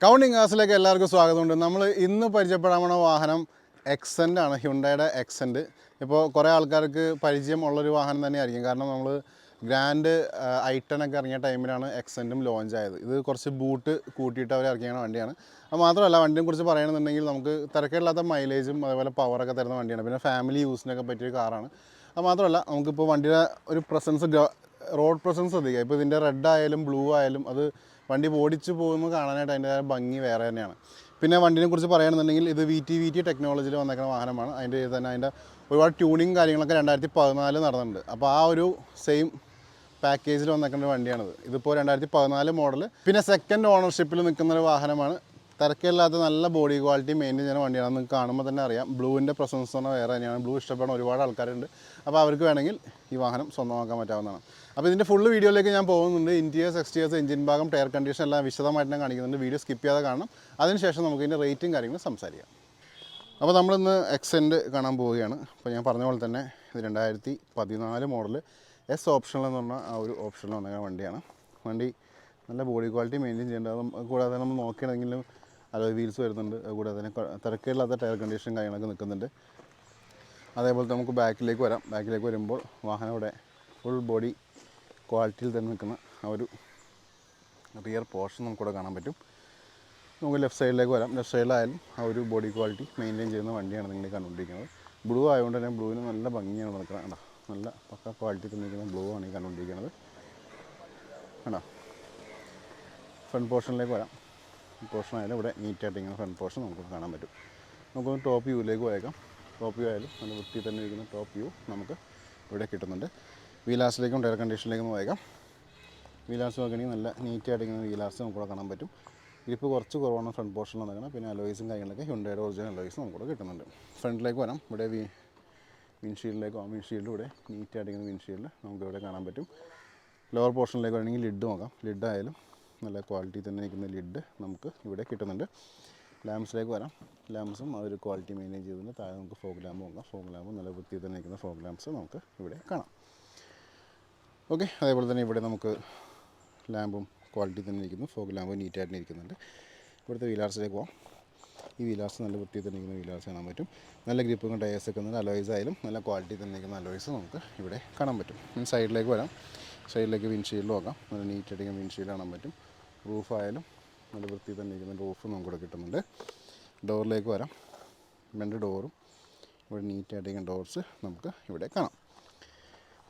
Counting കാസിലേക്ക് എല്ലാവർക്കും സ്വാഗതമുണ്ട്. നമ്മൾ ഇന്ന് പരിചയപ്പെടാൻ പോണ വാഹനം എക്സെൻ്റ് ആണ്, ഹ്യുണ്ടായുടെ എക്സെൻ്റ്. ഇപ്പോൾ കുറേ ആൾക്കാർക്ക് പരിചയമുള്ളൊരു വാഹനം തന്നെയായിരിക്കും. കാരണം നമ്മൾ ഗ്രാൻഡ് I10 ഒക്കെ ഇറങ്ങിയ ടൈമിലാണ് എക്സെൻറ്റും ലോഞ്ച് ആയത്. ഇത് കുറച്ച് ബൂട്ട് കൂട്ടിയിട്ട് അവർ ഇറക്കിയ വണ്ടിയാണ്. അത് മാത്രമല്ല, വണ്ടിയെ കുറിച്ച് പറയുകയാണെന്നുണ്ടെങ്കിൽ നമുക്ക് തിരക്കില്ലാത്ത മൈലേജും അതേപോലെ പവറൊക്കെ തരുന്ന വണ്ടിയാണ്. പിന്നെ ഫാമിലി യൂസിനൊക്കെ പറ്റിയ കാറാണ്. അത് മാത്രമല്ല, നമുക്കിപ്പോൾ വണ്ടിയുടെ ഒരു പ്രസൻസ്, റോഡ് പ്രസൻസ് ശ്രദ്ധിക്കുക. ഇപ്പോൾ ഇതിൻ്റെ റെഡ് ആയാലും ബ്ലൂ ആയാലും അത് വണ്ടി ഓടിച്ച് പോകുമ്പോൾ കാണാനായിട്ട് അതിൻ്റെതായ ഭംഗി വേറെ തന്നെയാണ്. പിന്നെ വണ്ടിനെ കുറിച്ച് പറയുകയാണെന്നുണ്ടെങ്കിൽ ഇത് VT ടെക്നോളജിയിൽ വന്നേക്കുന്ന വാഹനമാണ്. അതിൻ്റെ ഒരുപാട് ട്യൂണിങ് കാര്യങ്ങളൊക്കെ 2014 നടന്നിട്ടുണ്ട്. അപ്പോൾ ആ ഒരു സെയിം പാക്കേജിൽ വന്നേക്കുന്ന വണ്ടിയാണിത്. ഇതിപ്പോൾ 2014 മോഡൽ. പിന്നെ സെക്കൻഡ് ഓണർഷിപ്പിൽ നിൽക്കുന്ന ഒരു വാഹനമാണ്. തിരക്കില്ലാത്ത നല്ല ബോഡി ക്വാളിറ്റി മെയിൻറ്റെയിൻ ചെയ്യുന്ന വണ്ടിയാണ്. നിങ്ങൾക്ക് കാണുമ്പോൾ തന്നെ അറിയാം. ബ്ലൂവിൻ്റെ പ്രസൻസ് തന്നെ വേറെ തന്നെയാണ്. ബ്ലൂ ഇഷ്ടപ്പെടുന്ന ഒരുപാട് ആൾക്കാരുണ്ട്. അപ്പോൾ അവർക്ക് വേണമെങ്കിൽ ഈ വാഹനം സ്വന്തമാക്കാൻ പറ്റാവുന്നതാണ്. അപ്പോൾ ഇതിൻ്റെ ഫുള്ള് വീഡിയോയിലേക്ക് ഞാൻ പോകുന്നുണ്ട്. ഇൻറ്റീരിയേഴ്സ്, എക്സ്റ്റീരിയേഴ്സ്, എഞ്ചിൻ ഭാഗം, ടയർ കണ്ടീഷൻ എല്ലാം വിശദമായിട്ട് ഞാൻ കാണിക്കുന്നുണ്ട്. വീഡിയോ സ്കിപ്പ് ചെയ്യാതെ കാണണം. അതിനുശേഷം നമുക്ക് ഇതിൻ്റെ റേറ്റും കാര്യങ്ങളും സംസാരിക്കാം. അപ്പോൾ നമ്മളിന്ന് എക്സെൻ്റ് കാണാൻ പോവുകയാണ്. അപ്പോൾ ഞാൻ പറഞ്ഞ പോലെ തന്നെ ഇത് 2014 മോഡൽ എസ് ഓപ്ഷണൽ എന്ന് പറഞ്ഞാൽ ആ ഒരു ഓപ്ഷനിൽ വന്ന വണ്ടിയാണ്. വണ്ടി നല്ല ബോഡി ക്വാളിറ്റി മെയിൻറ്റെയിൻ ചെയ്യേണ്ടത്. കൂടാതെ നമ്മൾ നോക്കുകയാണെങ്കിലും അലോയ് വീൽസ് വരുന്നുണ്ട്. അതുകൂടാതെ തന്നെ തിരക്കില്ലാത്ത ടയർ കണ്ടീഷൻ കാര്യങ്ങളൊക്കെ നിൽക്കുന്നുണ്ട്. അതേപോലെ നമുക്ക് ബാക്കിലേക്ക് വരാം. ബാക്കിലേക്ക് വരുമ്പോൾ വാഹനം ഇവിടെ ഫുൾ ബോഡി ക്വാളിറ്റിയിൽ തന്നെ നിൽക്കുന്ന ആ ഒരു റിയർ പോർഷൻ നമുക്കിവിടെ കാണാൻ പറ്റും. നമുക്ക് ലെഫ്റ്റ് സൈഡിലേക്ക് വരാം. ലെഫ്റ്റ് സൈഡിലായാലും ആ ഒരു ബോഡി ക്വാളിറ്റി മെയിൻറ്റെയിൻ ചെയ്യുന്ന വണ്ടിയാണ് നിങ്ങൾ കണ്ടുകൊണ്ടിരിക്കുന്നത്. ബ്ലൂ ആയതുകൊണ്ട് തന്നെ ബ്ലൂവിന് നല്ല ഭംഗിയാണ് നിൽക്കുന്നത്. കണ്ടോ, നല്ല പക്ക ക്വാളിറ്റി തന്നിരിക്കുന്ന ബ്ലൂ ആണ് ഈ കണ്ടുകൊണ്ടിരിക്കുന്നത്. കണ്ടോ, ഫ്രണ്ട് പോർഷനിലേക്ക് വരാം. പോർഷൻ ആയാലും ഇവിടെ നീറ്റായിട്ട് ഇങ്ങനെ ഫ്രണ്ട് പോർഷൻ നമുക്ക് കാണാൻ പറ്റും. നമുക്കൊന്ന് ടോപ്പ് വ്യൂവിലേക്ക് പോയേക്കാം. ടോപ്പ് വ്യൂ ആയാലും നല്ല വൃത്തി തന്നെ ഇരിക്കുന്ന ടോപ്പ് വ്യൂ നമുക്ക് ഇവിടെ കിട്ടുന്നുണ്ട്. വീലാസിലേക്കും ടയർ കണ്ടീഷനിലേക്കും പോയേക്കാം. വീലാസ് നോക്കുകയാണെങ്കിൽ നല്ല നീറ്റായിട്ട് ഇങ്ങനെ വീലാസ് നമുക്കിവിടെ കാണാൻ പറ്റും. ഗ്രിപ്പ് കുറച്ച് കുറവാണ് ഫ്രണ്ട് പോർഷനിൽ നിൽക്കണം. പിന്നെ അലോയ്സും കാര്യങ്ങളൊക്കെ ഹ്യുണ്ടായുടെ ഒറിജിനൽ അലോയ്സ് നമുക്കിവിടെ കിട്ടുന്നുണ്ട്. ഫ്രണ്ടിലേക്ക് വരാം. ഇവിടെ വിൻഷീൽഡിലേക്ക് പോകാം. വിൻഷീൽഡ് ഇവിടെ നീറ്റായിട്ട് ഇങ്ങനെ വിൻഷീൽഡ് നമുക്കിവിടെ കാണാൻ പറ്റും. ലോവർ പോർഷനിലേക്ക് വേണമെങ്കിൽ ലിഡ് നോക്കാം. ലിഡായാലും നല്ല ക്വാളിറ്റി തന്നെ നിൽക്കുന്ന ലിഡ് നമുക്ക് ഇവിടെ കിട്ടുന്നുണ്ട്. ലാംപ്സിലേക്ക് വരാം. ലാംപ്സും ആ ഒരു ക്വാളിറ്റി മെയിൻറ്റെയിൻ ചെയ്തിട്ടുണ്ട്. താഴെ നമുക്ക് ഫോഗ് ലാമ്പ് നോക്കാം. ഫോഗ് ലാമ്പ് നല്ല വൃത്തി തന്നെ നിൽക്കുന്ന ഫോഗ് ലാംപ്സ് നമുക്ക് ഇവിടെ കാണാം. ഓക്കെ, അതേപോലെ തന്നെ ഇവിടെ നമുക്ക് ലാമ്പും ക്വാളിറ്റി തന്നെ ഇരിക്കുന്നു. ഫോഗ് ലാമ്പ് നീറ്റായിട്ട് ഇരിക്കുന്നുണ്ട്. ഇവിടുത്തെ വീലാർസിലേക്ക് പോകാം. ഈ വീലാർസ് നല്ല വൃത്തി തന്നെ ഇരിക്കുന്ന വീലാർസ് കാണാൻ പറ്റും. നല്ല ഗ്രിപ്പും ടയേഴ്സ് ഒക്കെ ഉണ്ട്. അലോയ്സ് ആയാലും നല്ല ക്വാളിറ്റി തന്നെ ഇരിക്കുന്ന അലോയ്സ് നമുക്ക് ഇവിടെ കാണാൻ പറ്റും. ഇനി സൈഡിലേക്ക് വരാം. സൈഡിലേക്ക് വിൻഷീൽഡ് നോക്കാം. നല്ല നീറ്റായിട്ട് വിൻഷീൽഡ് കാണാൻ പറ്റും. റൂഫായാലും നല്ല വൃത്തി തന്നെ ഇരിക്കുന്ന റൂഫ് നമുക്കിവിടെ കിട്ടുന്നുണ്ട്. ഡോറിലേക്ക് വരാം. രണ്ട് ഡോറും ഇവിടെ നീറ്റായിട്ട് ഡോർസ് നമുക്ക് ഇവിടെ കാണാം.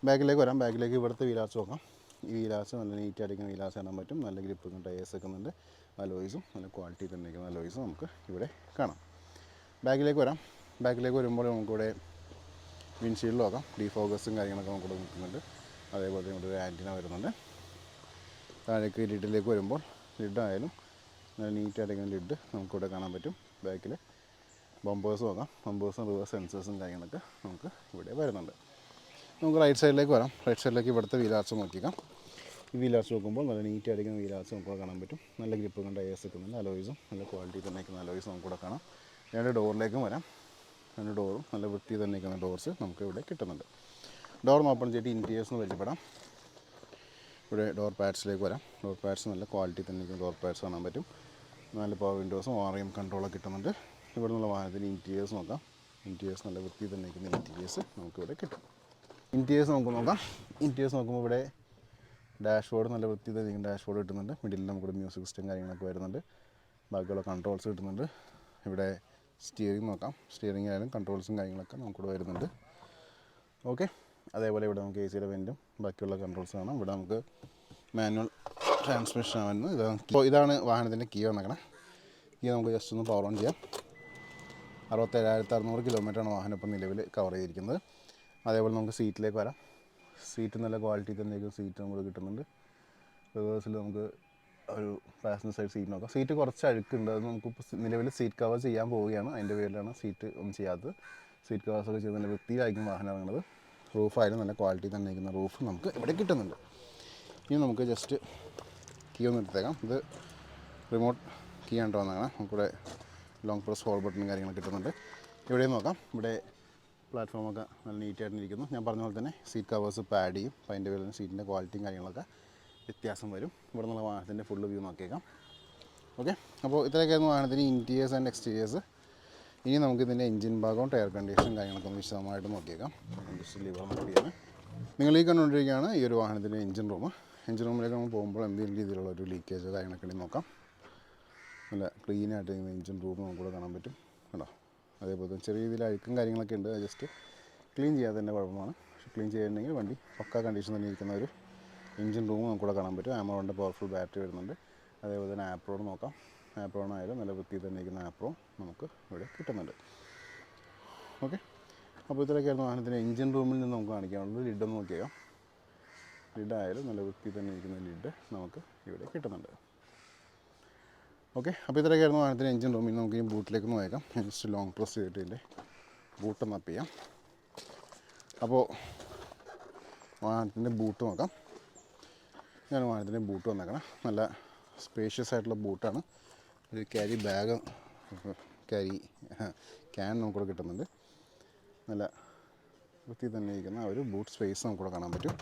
ബാക്കിലേക്ക് വരാം. ബാക്കിലേക്ക് ഇവിടുത്തെ വീലാർസ് നോക്കാം. ഈ വീലാർസ് നല്ല നീറ്റായിട്ട് വീലാർസ് കാണാൻ പറ്റും. നല്ല ഗ്രിപ്പും ടയേഴ്സ് വെക്കുന്നുണ്ട്. അലോയ്സും നല്ല ക്വാളിറ്റി തന്നെ ഇരിക്കുന്ന അലോയ്സും നമുക്ക് ഇവിടെ കാണാം. ബാക്കിലേക്ക് വരാം. ബാക്കിലേക്ക് വരുമ്പോൾ നമുക്കിവിടെ വിൻഷീൽഡ് നോക്കാം. ഡീഫോക്കസും കാര്യങ്ങളൊക്കെ നമുക്കിവിടെ നിൽക്കുന്നുണ്ട്. അതേപോലെ തന്നെ ഇവിടെ ഒരു ആൻറ്റിന വരുന്നുണ്ട്. താഴേക്ക് ലിഡിലേക്ക് വരുമ്പോൾ ലിഡായാലും നല്ല നീറ്റായിട്ട് ലിഡ് നമുക്കിവിടെ കാണാൻ പറ്റും. ബാക്കിൽ ബമ്പേഴ്സ് നോക്കാം. ബമ്പേഴ്സും റിവേഴ്സ് സെൻസേഴ്സും കാര്യങ്ങളൊക്കെ നമുക്ക് ഇവിടെ വരുന്നുണ്ട്. നമുക്ക് റൈറ്റ് സൈഡിലേക്ക് വരാം. റൈറ്റ് സൈഡിലേക്ക് ഇവിടുത്തെ വീലാർസ് നോക്കിക്കാം. ഈ വീലാർസ് നോക്കുമ്പോൾ നല്ല നീറ്റായിട്ട് വീലാർസ് നമുക്കിവിടെ കാണാൻ പറ്റും. നല്ല ഗ്രിപ്പ് കൊണ്ട് ടയേഴ്സ് വെക്കുന്നുണ്ട്. അലോയ്സും നല്ല ക്വാളിറ്റി തന്നെ നിൽക്കുന്ന അലോയ്സ് നമുക്കിവിടെ കാണാം. രണ്ട് ഡോറിലേക്കും വരാം. രണ്ട് ഡോറും നല്ല വൃത്തി തന്നെ നിൽക്കുന്ന ഡോർസ് നമുക്ക് ഇവിടെ കിട്ടുന്നുണ്ട്. ഡോർ ഓപ്പൺ ചെയ്തിട്ട് ഇൻറ്റീരിയേഴ്സ് പരിചയപ്പെടാം. ഇവിടെ ഡോർ പാഡ്സിലേക്ക് വരാം. ഡോർ പാഡ്സ് നല്ല ക്വാളിറ്റി തന്നെ നിൽക്കുന്ന ഡോർ പാഡ്സ് കാണാൻ പറ്റും. നല്ല പവർ വിൻഡോസും ORM കൺട്രോളൊക്കെ കിട്ടുന്നുണ്ട്. ഇവിടെ നിന്നുള്ള വാഹനത്തിന് ഇൻറ്റീരിയേഴ്സ് നോക്കാം. ഇൻറ്റീരിയേഴ്സ് നല്ല വൃത്തി തന്നെ നിൽക്കുന്ന ഇൻറ്റീരിയേഴ്സ് നമുക്കിവിടെ കിട്ടും. ഇൻറ്റീരിയേഴ്സ് നമുക്ക് നോക്കാം. ഇൻറ്റീരിയേഴ്സ് നോക്കുമ്പോൾ ഇവിടെ ഡാഷ്ബോർഡ് നല്ല വൃത്തി തന്നെ നിൽക്കുന്ന ഡാഷ്ബോർഡ് കിട്ടുന്നുണ്ട്. മിഡിൽ നമുക്കിവിടെ മ്യൂസിക് സിസ്റ്റം കാര്യങ്ങളൊക്കെ വരുന്നുണ്ട്. ബാക്കിയുള്ള കൺട്രോൾസ് കിട്ടുന്നുണ്ട്. ഇവിടെ സ്റ്റിയറിംഗ് നോക്കാം. സ്റ്റിയറിംഗ് ആയാലും കൺട്രോൾസും കാര്യങ്ങളൊക്കെ നമുക്കിവിടെ വരുന്നുണ്ട്. ഓക്കെ, അതേപോലെ ഇവിടെ നമുക്ക് AC യുടെ വെൻറ്റും ബാക്കിയുള്ള കൺട്രോൾസ് കാണാം. ഇവിടെ നമുക്ക് മാനുവൽ ട്രാൻസ്മിഷൻ ആവുന്നത് ഇതാണ് വാഹനത്തിൻ്റെ കീ വന്നേക്കണം. കീ നമുക്ക് ജസ്റ്റ് ഒന്ന് പവർ ഓൺ ചെയ്യാം. 67,600 കിലോമീറ്ററാണ് വാഹനം ഇപ്പം നിലവിൽ കവർ ചെയ്തിരിക്കുന്നത്. അതേപോലെ നമുക്ക് സീറ്റിലേക്ക് വരാം. സീറ്റ് നല്ല ക്വാളിറ്റി തന്നെ സീറ്റ് നമുക്ക് കിട്ടുന്നുണ്ട്. റിവേഴ്സിൽ നമുക്ക് ഒരു പാസഞ്ചർ സൈഡ് സീറ്റ് നോക്കാം. സീറ്റ് കുറച്ച് അഴുക്കുണ്ട്. അത് നമുക്കിപ്പോൾ നിലവിൽ സീറ്റ് കവർ ചെയ്യാൻ പോവുകയാണ്. അതിൻ്റെ പേരിലാണ് സീറ്റ് ഒന്നും ചെയ്യാത്തത്. സീറ്റ് കവേഴ്സൊക്കെ ചെയ്ത് നല്ല വൃത്തിയായിരിക്കും വാഹനം ഇറങ്ങുന്നത്. റൂഫായാലും നല്ല ക്വാളിറ്റി തന്നെ ഇരിക്കുന്ന റൂഫ് നമുക്ക് ഇവിടെ കിട്ടുന്നുണ്ട്. ഇനി നമുക്ക് ജസ്റ്റ് കീ ഒന്ന് എടുത്തേക്കാം. ഇത് റിമോട്ട് കീ ആയിട്ട് വന്നതാണ്. നമുക്കിവിടെ ലോങ് പ്രസ് ഹോൾ ബട്ടണും കാര്യങ്ങളൊക്കെ കിട്ടുന്നുണ്ട്. ഇവിടെയും നോക്കാം. ഇവിടെ പ്ലാറ്റ്ഫോമൊക്കെ നല്ല നീറ്റായിട്ടിരിക്കുന്നു. ഞാൻ പറഞ്ഞ പോലെ തന്നെ സീറ്റ് കവേഴ്സ് പാഡ് ചെയ്യും. അപ്പോൾ അതിൻ്റെ പേരിൽ സീറ്റിൻ്റെ ക്വാളിറ്റിയും കാര്യങ്ങളൊക്കെ വ്യത്യാസം വരും. ഇവിടെ നിന്നുള്ള വാഹനത്തിൻ്റെ ഫുള്ള് വ്യൂ നോക്കിയേക്കാം. ഓക്കെ, അപ്പോൾ ഇത്രയൊക്കെയായിരുന്നു വാഹനത്തിന് ഇൻറ്റീരിയേഴ്സ് ആൻഡ് എക്സ്റ്റീരിയേഴ്സ്. ഇനി നമുക്ക് ഇതിൻ്റെ എഞ്ചിൻ ഭാഗവും ടയർ കണ്ടീഷൻ കാര്യങ്ങളൊക്കെ ഒന്ന് വിശദമായിട്ട് നോക്കിയേക്കാം. ജസ്റ്റ് ലിവർ നോക്കിയാണ് നിങ്ങൾ ഈ കണ്ടുകൊണ്ടിരിക്കുകയാണ് ഈ ഒരു വാഹനത്തിൻ്റെ എഞ്ചിൻ റൂം. എഞ്ചിൻ റൂമിലേക്ക് നമ്മൾ പോകുമ്പോൾ എന്തെങ്കിലും രീതിയിലുള്ള ഒരു ലീക്കേജോ കാര്യങ്ങളൊക്കെ ഉണ്ടെങ്കിൽ നോക്കാം. നല്ല ക്ലീനായിട്ട് എഞ്ചിൻ റൂം നമുക്കിവിടെ കാണാൻ പറ്റും കേട്ടോ. അതേപോലെ തന്നെ ചെറിയ രീതിയിൽ അഴുക്കും കാര്യങ്ങളൊക്കെ ഉണ്ട്, ജസ്റ്റ് ക്ലീൻ ചെയ്യാതെ തന്നെ കുഴപ്പമാണ്. പക്ഷേ ക്ലീൻ ചെയ്യുന്നുണ്ടെങ്കിൽ വണ്ടി പക്കാ കണ്ടീഷൻ തന്നെ ഇരിക്കുന്ന ഒരു എഞ്ചിൻ റൂം നമുക്കിവിടെ കാണാൻ പറ്റും. ആമറോണിൻ്റെ പവർഫുൾ ബാറ്ററി വരുന്നുണ്ട്. അതേപോലെ തന്നെ ആപ്രോൺ നോക്കാം. ആപ്രോൺ ആയാലും നല്ല വൃത്തിയിൽ തന്നെ ഇരിക്കുന്ന ആപ്രോൺ നമുക്ക് ഇവിടെ കിട്ടുന്നുണ്ട്. ഓക്കെ, അപ്പോൾ ഇത്രയൊക്കെയായിരുന്നു വാഹനത്തിൻ്റെ എഞ്ചിൻ റൂമിൽ നിന്ന് നമുക്ക് കാണിക്കാനുള്ളത്. ലിഡൊന്ന് നോക്കിയാൽ ലിഡായാലും നല്ല വൃത്തിയിൽ തന്നെ ഇരിക്കുന്ന ലിഡ് നമുക്ക് ഇവിടെ കിട്ടുന്നുണ്ട്. ഓക്കെ, അപ്പോൾ ഇത്രയൊക്കെയായിരുന്നു വാഹനത്തിൻ്റെ എഞ്ചിൻ റൂമിൽ. നമുക്ക് ഈ ബൂട്ടിലേക്ക് നോക്കാം. ജസ്റ്റ് ലോങ് പ്രസ് ചെയ്തിട്ട് ഇതിൻ്റെ ബൂട്ടൊന്ന് അപ്പ് ചെയ്യാം. അപ്പോൾ വാഹനത്തിൻ്റെ ബൂട്ട് നോക്കാം. ഞാൻ വാഹനത്തിൻ്റെ ബൂട്ട് വന്നേക്കണം. നല്ല സ്പേഷ്യസ് ആയിട്ടുള്ള ബൂട്ടാണ്. ഒരു ക്യാരി ബാഗ്, ക്യാൻ നമുക്കിവിടെ കിട്ടുന്നുണ്ട്. നല്ല വൃത്തി തന്നെ ഇരിക്കുന്ന ഒരു ബൂട്ട് സ്പേസ് നമുക്കിവിടെ കാണാൻ പറ്റും.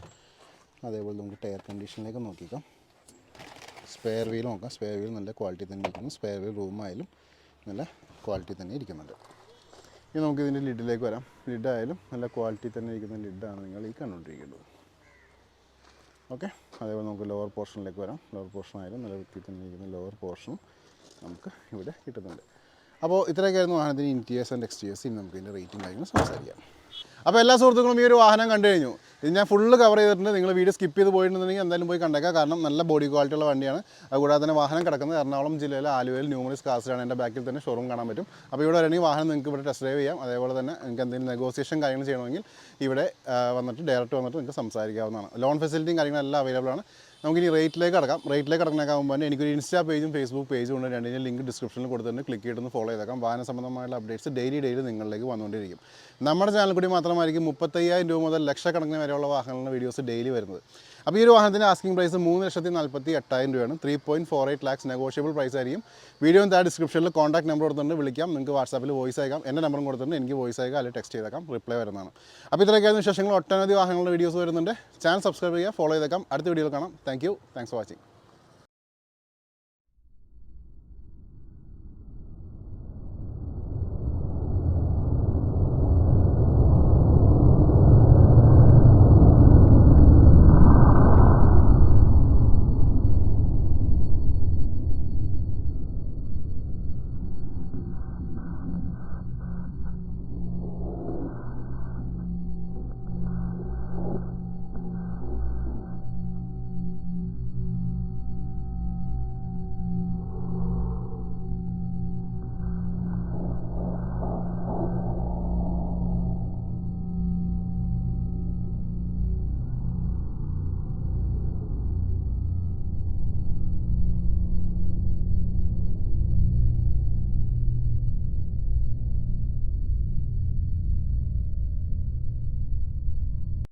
അതേപോലെ നമുക്ക് ടയർ കണ്ടീഷനിലേക്ക് നോക്കിക്കാം. സ്പെയർ വീൽ നോക്കാം. സ്പെയർ വീൽ നല്ല ക്വാളിറ്റി തന്നെ ഇരിക്കുന്നു. സ്പെയർ വീൽ റൂമായാലും നല്ല ക്വാളിറ്റി തന്നെ ഇരിക്കുന്നുണ്ട്. ഇനി നമുക്ക് ഇതിൻ്റെ ലിഡിലേക്ക് വരാം. ലിഡായാലും നല്ല ക്വാളിറ്റി തന്നെ ഇരിക്കുന്ന ലിഡാണ് നിങ്ങൾ ഈ കണ്ടുകൊണ്ടിരിക്കേണ്ടത്. ഓക്കെ, അതേപോലെ നമുക്ക് ലോവർ പോർഷനിലേക്ക് വരാം. ലോവർ പോർഷൻ ആയാലും നല്ല വൃത്തി തന്നെ ഇരിക്കുന്ന ലോവർ പോർഷനും നമുക്ക് ഇവിടെ കിട്ടുന്നുണ്ട്. അപ്പോൾ ഇത്രയൊക്കെയായിരുന്നു വാഹനത്തിന് ഇൻറ്റീരിയേഴ്സ് ആൻഡ് എക്സ്റ്റീരിയേഴ്സ്. ഇനി നമുക്ക് ഇതിൻ്റെ റേറ്റും കാര്യങ്ങളും സംസാരിക്കാം. അപ്പോൾ എല്ലാ സുഹൃത്തുക്കളും ഈ ഒരു വാഹനം കണ്ടു കഴിഞ്ഞു. ഇത് ഞാൻ ഫുള്ള് കവർ ചെയ്തിട്ടുണ്ട്. നിങ്ങൾ വീഡിയോ സ്കിപ്പ് ചെയ്ത് പോയിട്ടുണ്ടെങ്കിൽ എന്തായാലും പോയി കണ്ടേക്കാം. കാരണം നല്ല ബോഡി ക്വാളിറ്റി ഉള്ള വണ്ടിയാണ്. അതുകൂടാതെ തന്നെ വാഹനം കിടക്കുന്നത് എറണാകുളം ജില്ലയിലെ ആലുവയിൽ ന്യൂമറിസ് കാസിലാണ്. എൻ്റെ ബാക്കിൽ തന്നെ ഷോറൂം കാണാൻ പറ്റും. അപ്പോൾ ഇവിടെ വരണമെങ്കിൽ വാഹനം നിങ്ങൾക്ക് ഇവിടെ ടെസ്റ്റ് ഡ്രൈവ് ചെയ്യാം. അതേപോലെ തന്നെ നിങ്ങൾക്ക് എന്തെങ്കിലും നെഗോസിയേഷൻ കാര്യങ്ങൾ ചെയ്യണമെങ്കിൽ ഇവിടെ വന്നിട്ട് ഡയറക്റ്റ് വന്നിട്ട് നിങ്ങൾക്ക് സംസാരിക്കാവുന്നതാണ്. ലോൺ ഫെസിലിറ്റിയും കാര്യങ്ങളെല്ലാം അവൈലബിൾ ആണ്. നമുക്കിനി റേറ്റിലേക്ക് കടക്കാം. റേറ്റിലേക്ക് കടക്കാനാകുമ്പോൾ എനിക്കൊരു ഇൻസ്റ്റാ പേജും ഫേസ്ബുക്ക് പേജും ഉണ്ട്. രണ്ടിൻ്റെ ലിങ്ക് ഡിസ്ക്രിപ്ഷനിൽ കൊടുത്തിട്ട് ക്ലിക്ക് ചെയ്തിട്ടൊന്ന് ഫോളോ ചെയ്തേക്കാം. വാഹന സംബന്ധമായുള്ള അപ്ഡേറ്റ്സ് ഡെയിലി നിങ്ങളിലേക്ക് വന്നുകൊണ്ടിരിക്കും. നമ്മുടെ ചാനൽ കൂടി മാത്രമായിരിക്കും 35,000 രൂപ മുതൽ ലക്ഷക്കണക്കിന് വരെയുള്ള വാഹനങ്ങളുടെ വീഡിയോസ് ഡെയിലി വരുന്നത്. അപ്പോൾ ഈ ഒരു വാഹനത്തിൻ്റെ ആസ്കിംഗ് പ്രൈസ് 3,48,000 രൂപയാണ്. 3.48 lakhs നെഗോഷ്യബിൾ പ്രൈസ് ആയിരിക്കും. വീഡിയോ ഡിസ്ക്രിപ്ഷനിൽ കോൺടാക്ട് നമ്പർ കൊടുത്തിട്ടുണ്ട്, വിളിക്കാം. നിങ്ങൾക്ക് വാട്സാപ്പിൽ വോയിസ് അയക്കാം. എൻ്റെ നമ്പറും കൊടുത്തിട്ടുണ്ട്, എനിക്ക് വോയിസ് അയക്കാം, അല്ലെങ്കിൽ ടെക്സ്റ്റ് ചെയ്തേക്കാം, റിപ്ലൈ വരുന്നതാണ്. അപ്പോൾ ഇത്രയൊക്കെയായിരുന്നു വിശേഷങ്ങൾ. ഒട്ടനവധി വാഹനങ്ങളുടെ വീഡിയോസ് വരുന്നുണ്ട്. ചാനൽ സബ്സ്ക്രൈബ് ചെയ്യുക, ഫോളോ ചെയ്തേക്കാം. അടുത്ത വീഡിയോയിൽ കാണാം. Thanks for watching.